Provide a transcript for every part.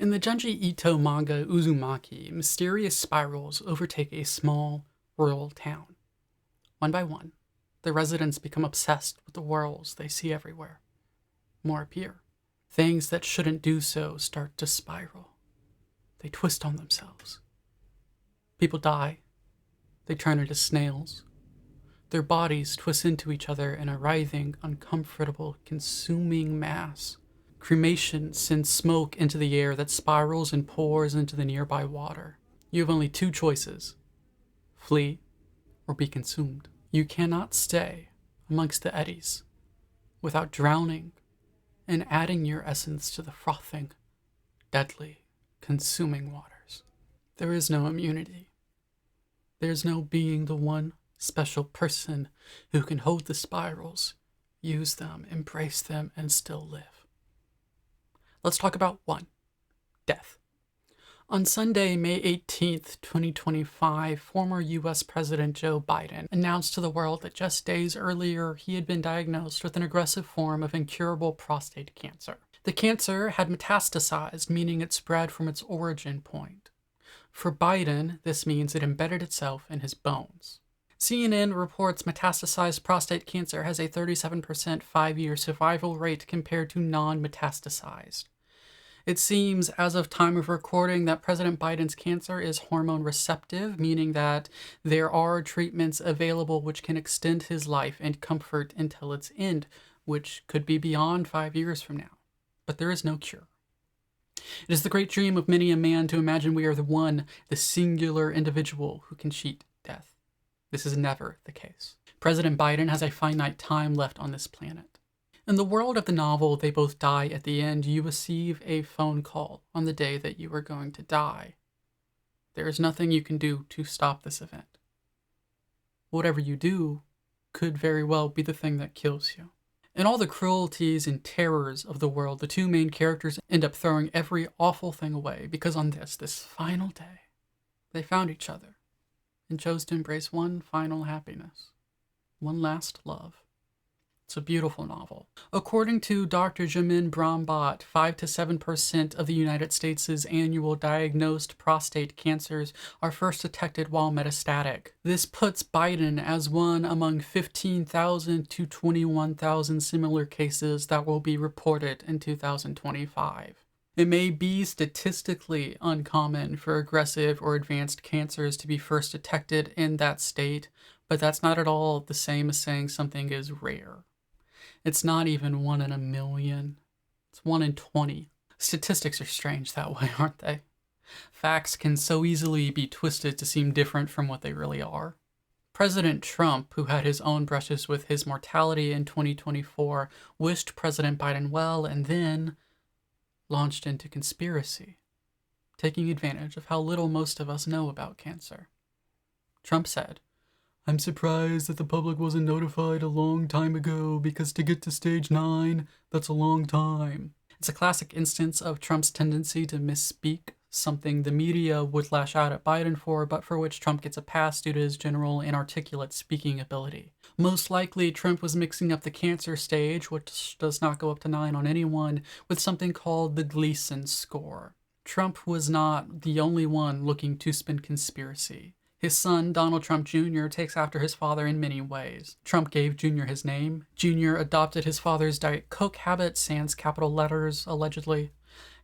In the Junji Ito manga Uzumaki, mysterious spirals overtake a small, rural town. One by one, the residents become obsessed with the whirls they see everywhere. More appear. Things that shouldn't do so start to spiral. They twist on themselves. People die. They turn into snails. Their bodies twist into each other in a writhing, uncomfortable, consuming mass. Cremation sends smoke into the air that spirals and pours into the nearby water. You have only two choices: flee or be consumed. You cannot stay amongst the eddies without drowning and adding your essence to the frothing, deadly, consuming waters. There is no immunity. There is no being the one special person who can hold the spirals, use them, embrace them, and still live. Let's talk about one: death. On Sunday, May 18th, 2025, former US President Joe Biden announced to the world that just days earlier he had been diagnosed with an aggressive form of incurable prostate cancer. The cancer had metastasized, meaning it spread from its origin point. For Biden, this means it embedded itself in his bones. CNN reports metastasized prostate cancer has a 37% 5-year survival rate compared to non-metastasized. It seems, as of time of recording, that President Biden's cancer is hormone receptive, meaning that there are treatments available which can extend his life and comfort until its end, which could be beyond 5 years from now. But there is no cure. It is the great dream of many a man to imagine we are the singular individual who can cheat death. This is never the case. President Biden has a finite time left on this planet. In the world of the novel They Both Die at the End, you receive a phone call on the day that you are going to die. There is nothing you can do to stop this event. Whatever you do could very well be the thing that kills you. In all the cruelties and terrors of the world, the two main characters end up throwing every awful thing away because on this final day, they found each other and chose to embrace one final happiness, one last love. It's a beautiful novel. According to Dr. Jamin Brahmbhatt, 5 to 7% of the United States' annual diagnosed prostate cancers are first detected while metastatic. This puts Biden as one among 15,000 to 21,000 similar cases that will be reported in 2025. It may be statistically uncommon for aggressive or advanced cancers to be first detected in that state, but that's not at all the same as saying something is rare. It's not even 1 in a million. It's 1 in 20. Statistics are strange that way, aren't they? Facts can so easily be twisted to seem different from what they really are. President Trump, who had his own brushes with his mortality in 2024, wished President Biden well and then launched into conspiracy, taking advantage of how little most of us know about cancer. Trump said, "I'm surprised that the public wasn't notified a long time ago because to get to stage 9, that's a long time." It's a classic instance of Trump's tendency to misspeak, something the media would lash out at Biden for, but for which Trump gets a pass due to his general inarticulate speaking ability. Most likely, Trump was mixing up the cancer stage, which does not go up to 9 on anyone, with something called the Gleason score. Trump was not the only one looking to spin conspiracy. His son, Donald Trump Jr., takes after his father in many ways. Trump gave Jr. his name. Jr. adopted his father's Diet Coke habit, sans capital letters, allegedly.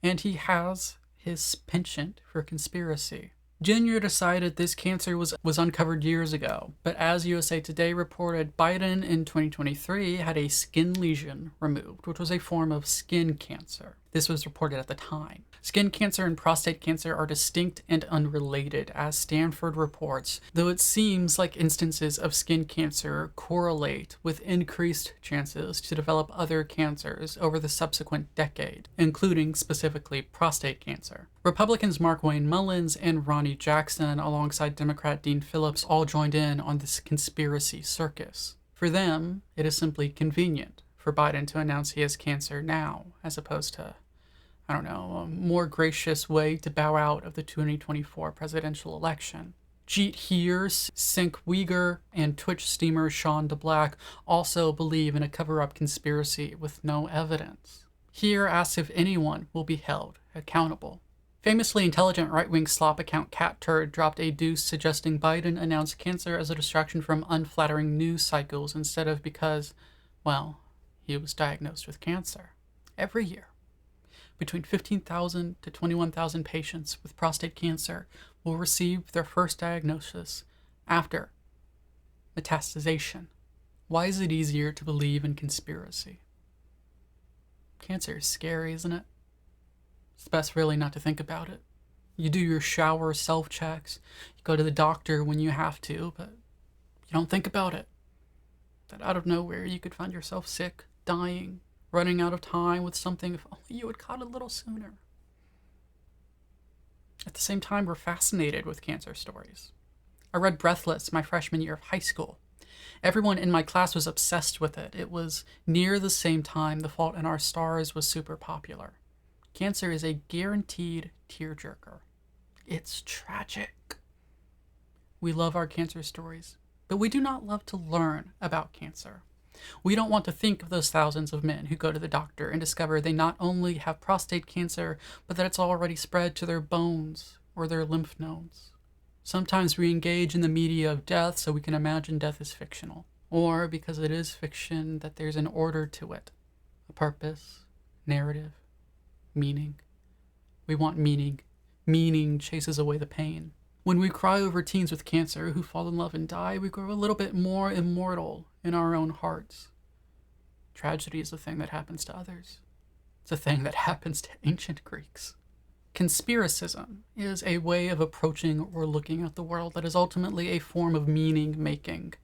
And he has his penchant for conspiracy. Jr. decided this cancer was uncovered years ago, but as USA Today reported, Biden in 2023 had a skin lesion removed, which was a form of skin cancer. This was reported at the time. Skin cancer and prostate cancer are distinct and unrelated, as Stanford reports, though it seems like instances of skin cancer correlate with increased chances to develop other cancers over the subsequent decade, including specifically prostate cancer. Republicans Markwayne, Mullin, and Ronnie Jackson, alongside Democrat Dean Phillips, all joined in on this conspiracy circus. For them, it is simply convenient for Biden to announce he has cancer now, as opposed to, a more gracious way to bow out of the 2024 presidential election. Jeet Hears, Sink Uyghur, and Twitch streamer Sean DeBlack also believe in a cover-up conspiracy with no evidence. Here asks if anyone will be held accountable. Famously intelligent right-wing slop account Cat Turd dropped a deuce suggesting Biden announced cancer as a distraction from unflattering news cycles instead of because, well, he was diagnosed with cancer. Every year, between 15,000 to 21,000 patients with prostate cancer will receive their first diagnosis after metastasization. Why is it easier to believe in conspiracy? Cancer is scary, isn't it? It's best really not to think about it. You do your shower self-checks, you go to the doctor when you have to, but you don't think about it. That out of nowhere you could find yourself sick, dying, running out of time with something if only you had caught a little sooner. At the same time, we're fascinated with cancer stories. I read Breathless my freshman year of high school. Everyone in my class was obsessed with it. It was near the same time The Fault in Our Stars was super popular. Cancer is a guaranteed tearjerker. It's tragic. We love our cancer stories, but we do not love to learn about cancer. We don't want to think of those thousands of men who go to the doctor and discover they not only have prostate cancer, but that it's already spread to their bones or their lymph nodes. Sometimes we engage in the media of death so we can imagine death is fictional, or because it is fiction that there's an order to it, a purpose, narrative, meaning. We want meaning. Meaning chases away the pain. When we cry over teens with cancer who fall in love and die, we grow a little bit more immortal in our own hearts. Tragedy is a thing that happens to others. It's a thing that happens to ancient Greeks. Conspiracism is a way of approaching or looking at the world that is ultimately a form of meaning-making.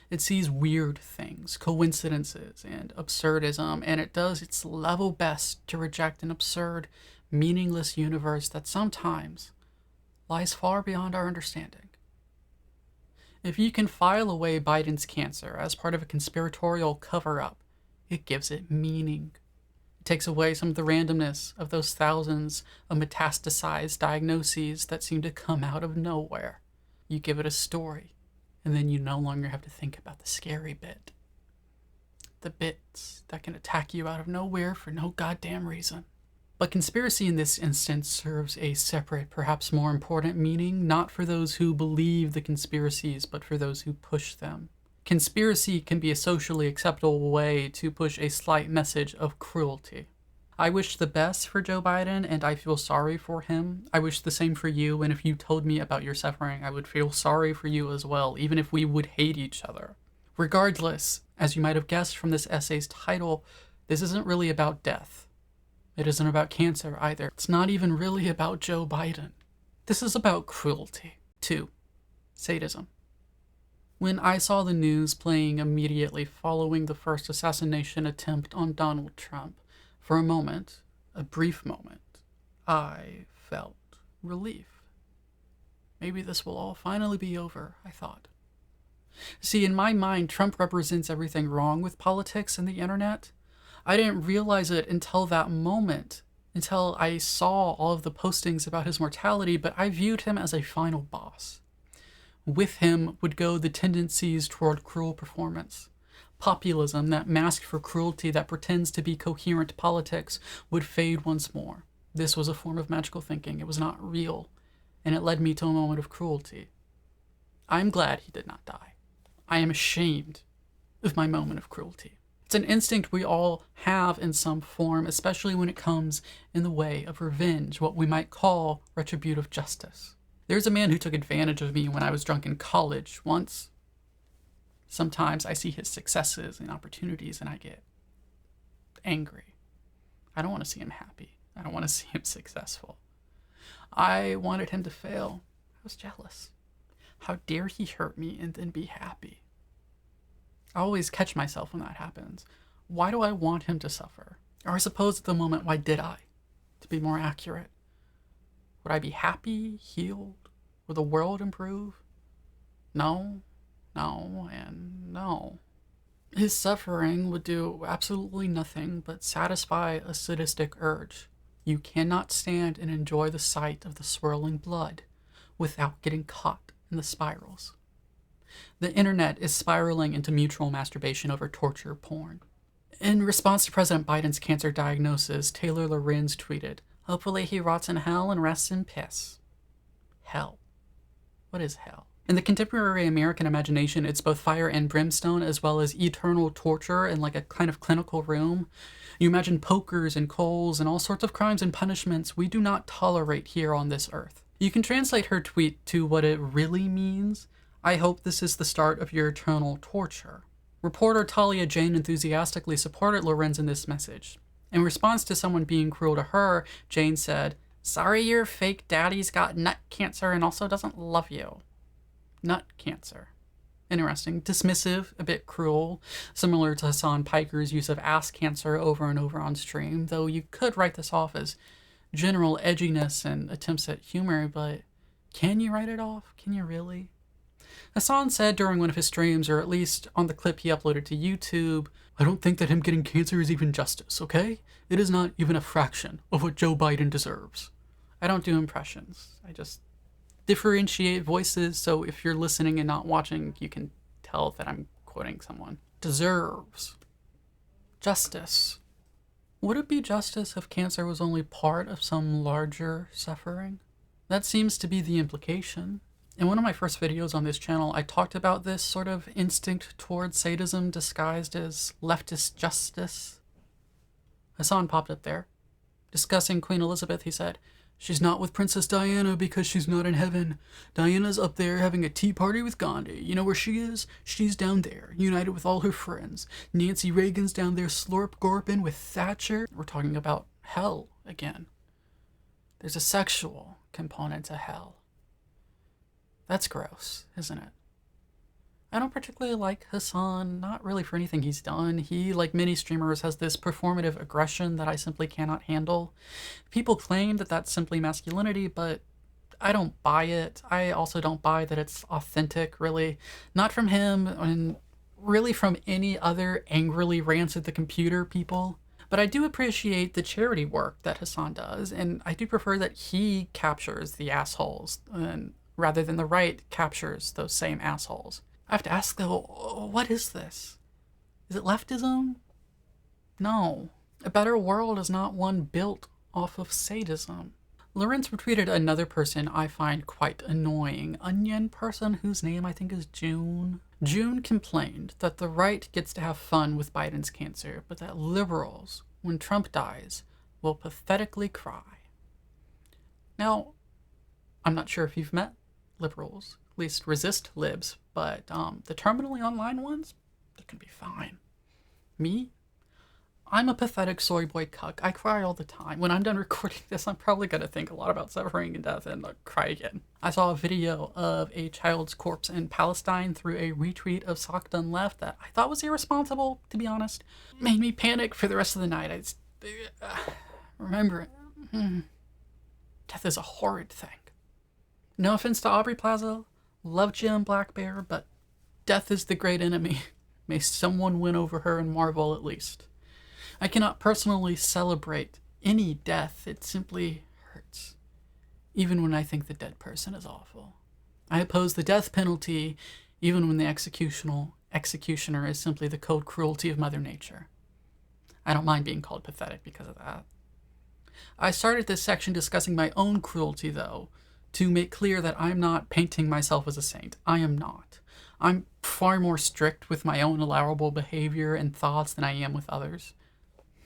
It sees weird things, coincidences, and absurdism, and it does its level best to reject an absurd, meaningless universe that sometimes lies far beyond our understanding. If you can file away Biden's cancer as part of a conspiratorial cover-up, it gives it meaning. It takes away some of the randomness of those thousands of metastasized diagnoses that seem to come out of nowhere. You give it a story, and then you no longer have to think about the scary bit. The bits that can attack you out of nowhere for no goddamn reason. But conspiracy in this instance serves a separate, perhaps more important meaning, not for those who believe the conspiracies, but for those who push them. Conspiracy can be a socially acceptable way to push a slight message of cruelty. I wish the best for Joe Biden, and I feel sorry for him. I wish the same for you, and if you told me about your suffering, I would feel sorry for you as well, even if we would hate each other. Regardless, as you might have guessed from this essay's title, this isn't really about death. It isn't about cancer either. It's not even really about Joe Biden. This is about cruelty. 2. Sadism. When I saw the news playing immediately following the first assassination attempt on Donald Trump, for a moment, a brief moment, I felt relief. Maybe this will all finally be over, I thought. See, in my mind, Trump represents everything wrong with politics and the internet. I didn't realize it until that moment, until I saw all of the postings about his mortality, but I viewed him as a final boss. With him would go the tendencies toward cruel performance. Populism, that mask for cruelty that pretends to be coherent politics, would fade once more. This was a form of magical thinking. It was not real, and it led me to a moment of cruelty. I'm glad he did not die. I am ashamed of my moment of cruelty. It's an instinct we all have in some form, especially when it comes in the way of revenge, what we might call retributive justice. There's a man who took advantage of me when I was drunk in college once. Sometimes I see his successes and opportunities and I get angry. I don't want to see him happy. I don't want to see him successful. I wanted him to fail. I was jealous. How dare he hurt me and then be happy? I always catch myself when that happens. Why do I want him to suffer? Or I suppose at the moment, why did I? To be more accurate. Would I be happy, healed? Would the world improve? No, and no. His suffering would do absolutely nothing but satisfy a sadistic urge. You cannot stand and enjoy the sight of the swirling blood without getting caught in the spirals. The internet is spiraling into mutual masturbation over torture porn. In response to President Biden's cancer diagnosis, Taylor Lorenz tweeted, Hopefully he rots in hell and rests in piss. Hell. What is hell? In the contemporary American imagination, it's both fire and brimstone, as well as eternal torture in like a kind of clinical room. You imagine pokers and coals and all sorts of crimes and punishments we do not tolerate here on this earth. You can translate her tweet to what it really means. I hope this is the start of your eternal torture. Reporter Talia Jane enthusiastically supported Lorenz in this message. In response to someone being cruel to her, Jane said, "Sorry your fake daddy's got nut cancer and also doesn't love you." Nut cancer. Interesting. Dismissive, a bit cruel, similar to Hasan Piker's use of ass cancer over and over on stream, though you could write this off as general edginess and attempts at humor, but can you write it off? Can you really? Hasan said during one of his streams, or at least on the clip he uploaded to YouTube, "I don't think that him getting cancer is even justice, okay? It is not even a fraction of what Joe Biden deserves." I don't do impressions. I just differentiate voices, so if you're listening and not watching, you can tell that I'm quoting someone. Deserves. Justice. Would it be justice if cancer was only part of some larger suffering? That seems to be the implication. In one of my first videos on this channel, I talked about this sort of instinct towards sadism disguised as leftist justice. Hasan popped up there. Discussing Queen Elizabeth, he said, "She's not with Princess Diana because she's not in heaven. Diana's up there having a tea party with Gandhi. You know where she is? She's down there, united with all her friends. Nancy Reagan's down there slorp-gorping with Thatcher." We're talking about hell again. There's a sexual component to hell. That's gross, isn't it? I don't particularly like Hasan, not really for anything he's done. He, like many streamers, has this performative aggression that I simply cannot handle. People claim that that's simply masculinity, but I don't buy it. I also don't buy that it's authentic, really. Not from him, and really from any other angrily rants at the computer people. But I do appreciate the charity work that Hasan does, and I do prefer that he captures the assholes, and rather than the right captures those same assholes. I have to ask though, what is this? Is it leftism? No. A better world is not one built off of sadism. Lorenz retweeted another person I find quite annoying, onion person whose name I think is June. June complained that the right gets to have fun with Biden's cancer, but that liberals, when Trump dies, will pathetically cry. Now, I'm not sure if you've met liberals, at least resist libs, but the terminally online ones, they can be fine. Me? I'm a pathetic soy boy cuck. I cry all the time. When I'm done recording this, I'm probably going to think a lot about suffering and death and cry again. I saw a video of a child's corpse in Palestine through a retweet of Sock Done Left that I thought was irresponsible, to be honest. Made me panic for the rest of the night. I just, remember it. Death is a horrid thing. No offense to Aubrey Plaza, love Jim Black Bear, but death is the great enemy. May someone win over her and Marvel at least. I cannot personally celebrate any death. It simply hurts, even when I think the dead person is awful. I oppose the death penalty, even when the executioner is simply the cold cruelty of Mother Nature. I don't mind being called pathetic because of that. I started this section discussing my own cruelty, though, to make clear that I'm not painting myself as a saint. I am not. I'm far more strict with my own allowable behavior and thoughts than I am with others.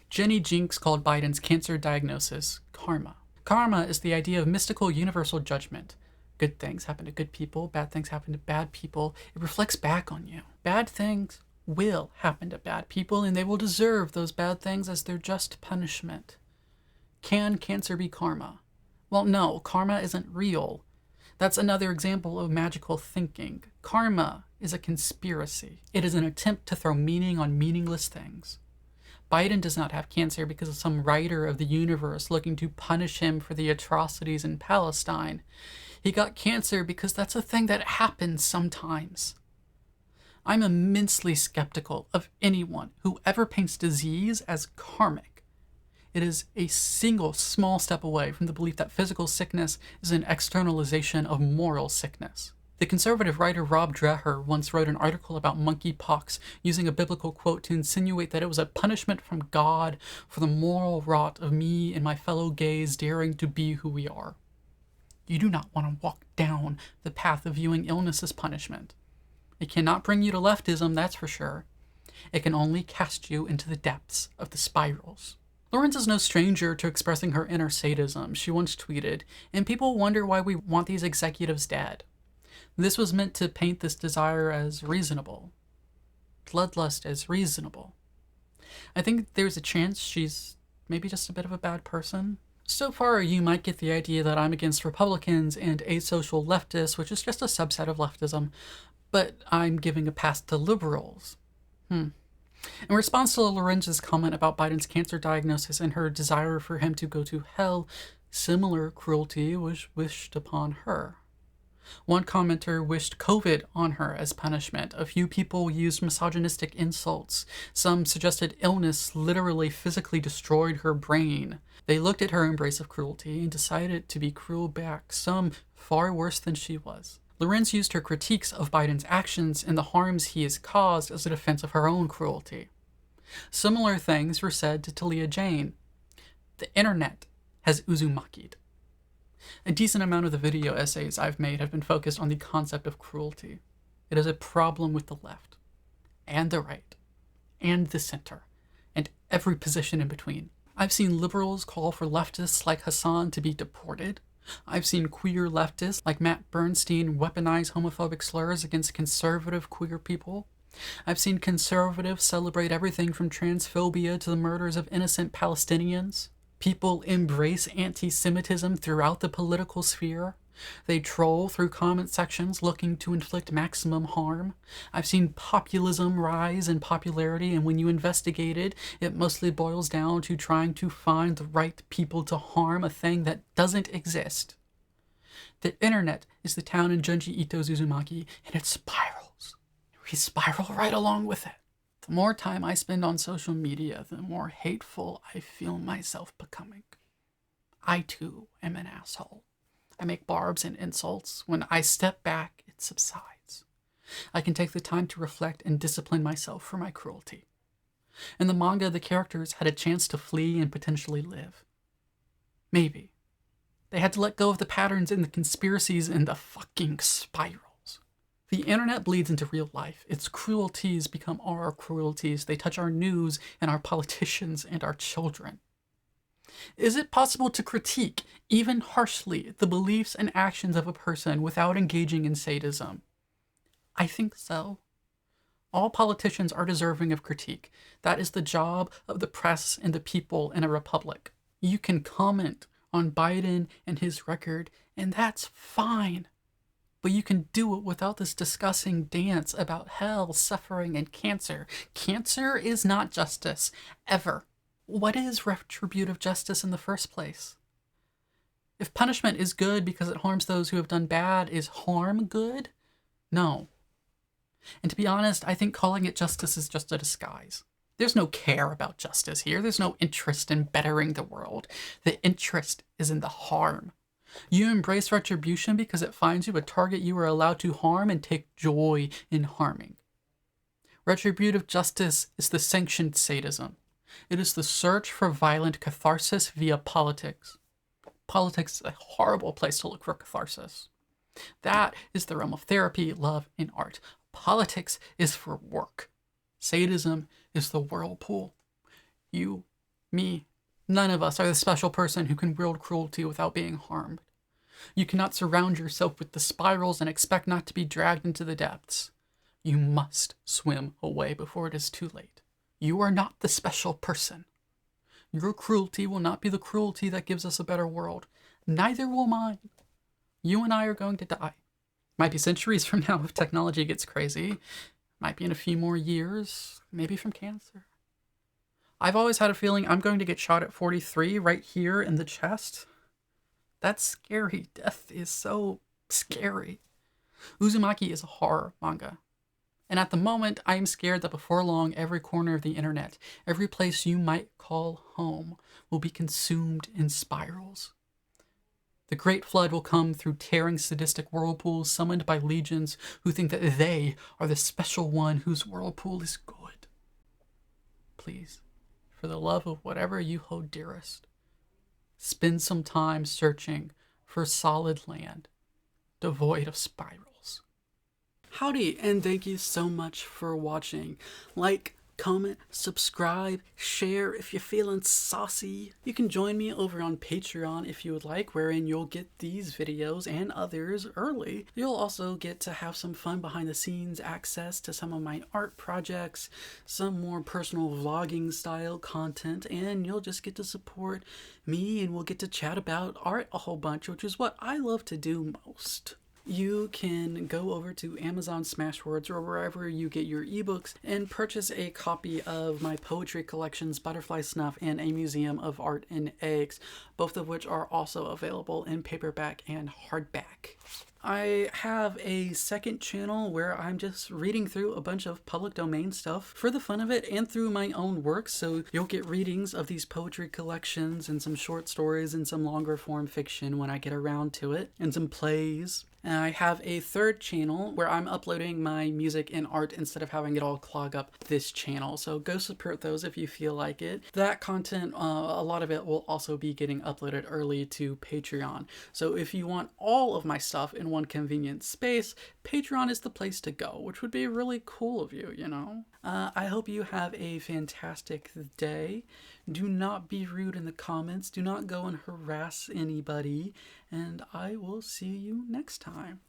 Jenny Jinks called Biden's cancer diagnosis karma. Karma is the idea of mystical universal judgment. Good things happen to good people, bad things happen to bad people. It reflects back on you. Bad things will happen to bad people, and they will deserve those bad things as their just punishment. Can cancer be karma? Well, no, karma isn't real. That's another example of magical thinking. Karma is a conspiracy. It is an attempt to throw meaning on meaningless things. Biden does not have cancer because of some writer of the universe looking to punish him for the atrocities in Palestine. He got cancer because that's a thing that happens sometimes. I'm immensely skeptical of anyone who ever paints disease as karmic. It is a single small step away from the belief that physical sickness is an externalization of moral sickness. The conservative writer Rob Dreher once wrote an article about monkeypox using a biblical quote to insinuate that it was a punishment from God for the moral rot of me and my fellow gays daring to be who we are. You do not want to walk down the path of viewing illness as punishment. It cannot bring you to leftism, that's for sure. It can only cast you into the depths of the spirals. Lorenz is no stranger to expressing her inner sadism. She once tweeted, "And people wonder why we want these executives dead." This was meant to paint this desire as reasonable. Bloodlust as reasonable. I think there's a chance she's maybe just a bit of a bad person. So far, you might get the idea that I'm against Republicans and asocial leftists, which is just a subset of leftism, but I'm giving a pass to liberals. In response to Lorenz's comment about Biden's cancer diagnosis and her desire for him to go to hell, similar cruelty was wished upon her. One commenter wished COVID on her as punishment. A few people used misogynistic insults. Some suggested illness literally physically destroyed her brain. They looked at her embrace of cruelty and decided to be cruel back, some far worse than she was. Lorenz used her critiques of Biden's actions and the harms he has caused as a defense of her own cruelty. Similar things were said to Talia Jane. The internet has Uzumaki'd. A decent amount of the video essays I've made have been focused on the concept of cruelty. It is a problem with the left, and the right, and the center, and every position in between. I've seen liberals call for leftists like Hasan to be deported. I've seen queer leftists like Matt Bernstein weaponize homophobic slurs against conservative queer people. I've seen conservatives celebrate everything from transphobia to the murders of innocent Palestinians. People embrace anti-Semitism throughout the political sphere. They troll through comment sections looking to inflict maximum harm. I've seen populism rise in popularity, and when you investigate it, it mostly boils down to trying to find the right people to harm a thing that doesn't exist. The internet is the town in Junji Ito's Uzumaki, and it spirals. We spiral right along with it. The more time I spend on social media, the more hateful I feel myself becoming. I too am an asshole. I make barbs and insults. When I step back, it subsides. I can take the time to reflect and discipline myself for my cruelty. In the manga, the characters had a chance to flee and potentially live. Maybe. They had to let go of the patterns and the conspiracies and the fucking spirals. The internet bleeds into real life. Its cruelties become our cruelties. They touch our news and our politicians and our children. Is it possible to critique, even harshly, the beliefs and actions of a person without engaging in sadism? I think so. All politicians are deserving of critique. That is the job of the press and the people in a republic. You can comment on Biden and his record, and that's fine. But you can do it without this disgusting dance about hell, suffering, and cancer. Cancer is not justice, ever. What is retributive justice in the first place? If punishment is good because it harms those who have done bad, is harm good? No. And to be honest, I think calling it justice is just a disguise. There's no care about justice here. There's no interest in bettering the world. The interest is in the harm. You embrace retribution because it finds you a target you are allowed to harm and take joy in harming. Retributive justice is the sanctioned sadism. It is the search for violent catharsis via politics. Politics is a horrible place to look for catharsis. That is the realm of therapy, love, and art. Politics is for work. Sadism is the whirlpool. You, me, none of us are the special person who can wield cruelty without being harmed. You cannot surround yourself with the spirals and expect not to be dragged into the depths. You must swim away before it is too late. You are not the special person. Your cruelty will not be the cruelty that gives us a better world. Neither will mine. You and I are going to die. Might be centuries from now if technology gets crazy. Might be in a few more years, maybe from cancer. I've always had a feeling I'm going to get shot at 43 right here in the chest. That's scary. Death is so scary. Uzumaki is a horror manga. And at the moment, I am scared that before long, every corner of the internet, every place you might call home, will be consumed in spirals. The great flood will come through tearing sadistic whirlpools summoned by legions who think that they are the special one whose whirlpool is good. Please, for the love of whatever you hold dearest, spend some time searching for solid land devoid of spirals. Howdy, and thank you so much for watching. Like, comment, subscribe, share if you're feeling saucy. You can join me over on Patreon if you would like, wherein you'll get these videos and others early. You'll also get to have some fun behind the scenes access to some of my art projects, some more personal vlogging style content, and you'll just get to support me and we'll get to chat about art a whole bunch, which is what I love to do most. You can go over to Amazon Smashwords or wherever you get your ebooks and purchase a copy of my poetry collections, Butterfly Snuff, and A Museum of Art and Eggs, both of which are also available in paperback and hardback. I have a second channel where I'm just reading through a bunch of public domain stuff for the fun of it and through my own work, so you'll get readings of these poetry collections and some short stories and some longer form fiction when I get around to it, and some plays. And I have a third channel where I'm uploading my music and art instead of having it all clog up this channel. So go support those if you feel like it. That content, a lot of it will also be getting uploaded early to Patreon. So if you want all of my stuff in one convenient space, Patreon is the place to go, which would be really cool of you, you know? I hope you have a fantastic day. Do not be rude in the comments. Do not go and harass anybody. And I will see you next time.